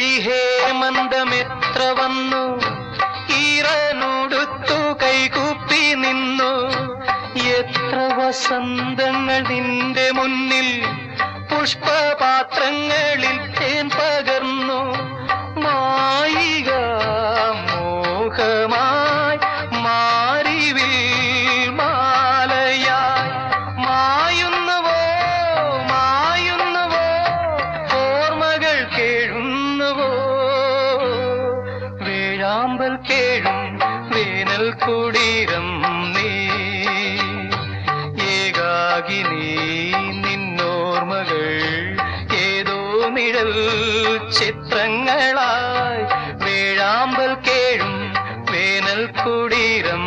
മിഴിഹേമന്തമെത്ര വന്നു ഈറനുടുത്തു കൈകൂപ്പി നിന്നു. എത്ര വസന്തങ്ങൾ നിന്റെ മുന്നിൽ പുഷ്പപാത്രങ്ങളിൽ തേൻ പകർന്നു. മായിക മോഹമായി മാറിവിൽ മാലയായി മായുന്നുവോ മായുന്നുവോ ഓർമ്മകൾ കേഴുന്നുവോ. വേഴാമ്പൽ കേഴും വേനൽ കുടീരം നീ ഏകാകിനി നിന്നോർമ്മകൾ ഏതോ നിഴൽ ചിത്രങ്ങളായി. വേഴാമ്പൽ കേഴും വേനൽ കുടീരം